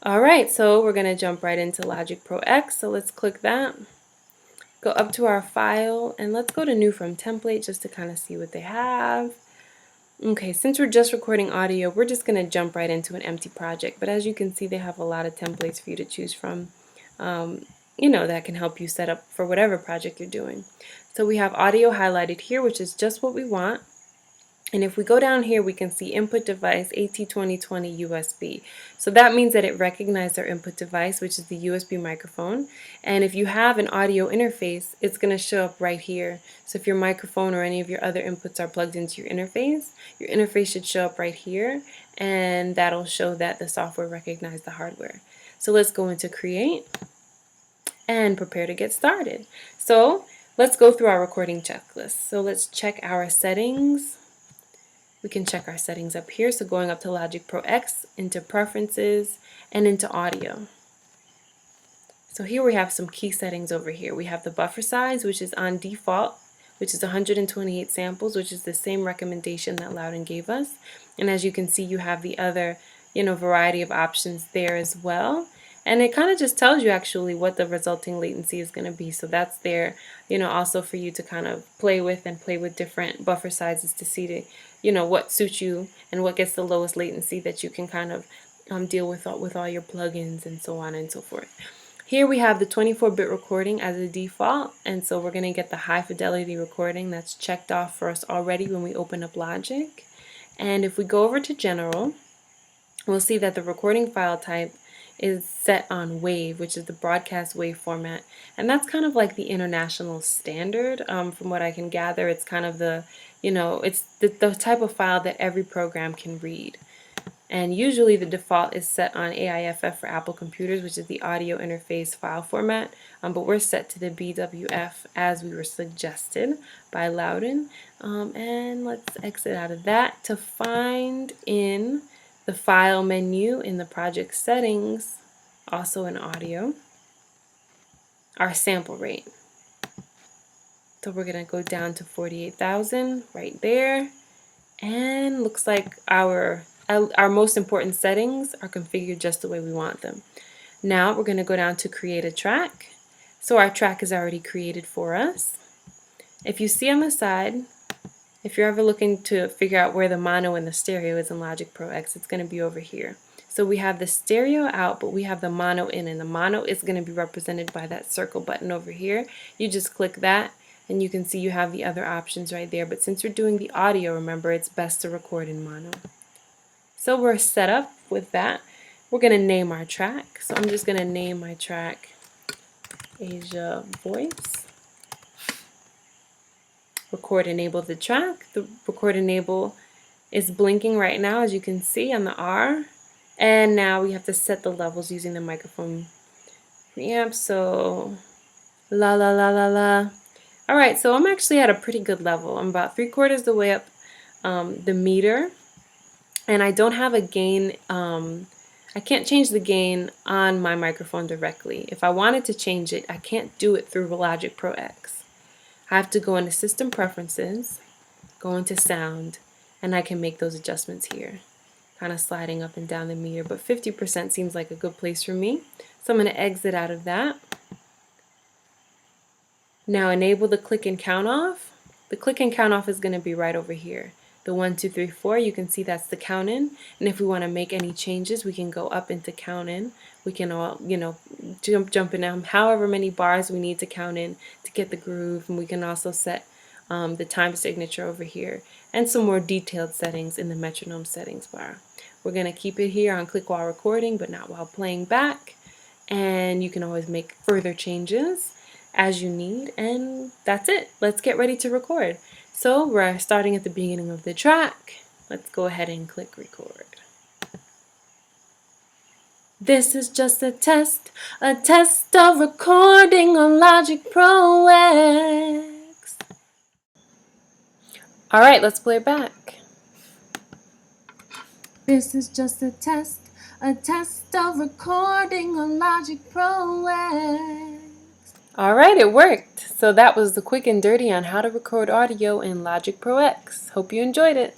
Alright, so we're going to jump right into Logic Pro X. So let's click that. Go up to our file and let's go to New from Template just to kind of see what they have. Okay, since we're just recording audio, we're just going to jump right into an empty project. But as you can see, they have a lot of templates for you to choose from, that can help you set up for whatever project you're doing. So we have audio highlighted here, which is just what we want. And if we go down here, we can see input device AT2020 USB. So that means that it recognized our input device, which is the USB microphone. And if you have an audio interface, it's going to show up right here. So if your microphone or any of your other inputs are plugged into your interface should show up right here. And that'll show that the software recognized the hardware. So let's go into Create and prepare to get started. So let's go through our recording checklist. So let's check our settings. We can check our settings up here. So going up to Logic Pro X, into Preferences, and into Audio. So here we have some key settings over here. We have the buffer size, which is on default, which is 128 samples, which is the same recommendation that Loudon gave us. And as you can see, you have the other, variety of options there as well. And it kind of just tells you actually what the resulting latency is going to be. So that's there, also for you to kind of play with different buffer sizes to see what suits you and what gets the lowest latency that you can kind of deal with all your plugins and so on and so forth. Here we have the 24-bit recording as a default, and so we're going to get the high fidelity recording. That's checked off for us already when we open up Logic. And if we go over to General, we'll see that the recording file type is set on WAV, which is the broadcast wave format, and that's kind of like the international standard. From what I can gather, it's kind of the the type of file that every program can read. And usually the default is set on AIFF for Apple computers, which is the audio interface file format, but we're set to the BWF as we were suggested by Loudon. And let's exit out of that to find in the file menu in the project settings, also in audio, our sample rate. So we're going to go down to 48,000 right there, and looks like our most important settings are configured just the way we want them. Now we're going to go down to create a track. So our track is already created for us. If you see on the side, if you're ever looking to figure out where the mono and the stereo is in Logic Pro X, it's going to be over here. So we have the stereo out, but we have the mono in, and the mono is going to be represented by that circle button over here. You just click that, and you can see you have the other options right there. But since we're doing the audio, remember, it's best to record in mono. So we're set up with that. We're going to name our track. So I'm just going to name my track Asia Voice. Record enable the track. The record enable is blinking right now, as you can see on the R. And now we have to set the levels using the microphone preamp. So la la la la la. All right, so I'm actually at a pretty good level. I'm about 3/4 the way up the meter, and I don't have a gain. I can't change the gain on my microphone directly. If I wanted to change it, I can't do it through Logic Pro X. I have to go into System Preferences, go into Sound, and I can make those adjustments here, kind of sliding up and down the meter, but 50% seems like a good place for me. So I'm going to exit out of that. Now enable the click and count off. The click and count off is going to be right over here. The 1, 2, 3, 4, you can see that's the count in, and if we want to make any changes, we can go up into count in. We can all, jump in however many bars we need to count in to get the groove, and we can also set the time signature over here, and some more detailed settings in the metronome settings bar. We're going to keep it here on click while recording, but not while playing back, and you can always make further changes as you need, and that's it. Let's get ready to record. So we're starting at the beginning of the track. Let's go ahead and click record. This is just a test of recording on Logic Pro X. All right, let's play it back. This is just a test of recording on Logic Pro X. All right, it worked. So that was the quick and dirty on how to record audio in Logic Pro X. Hope you enjoyed it.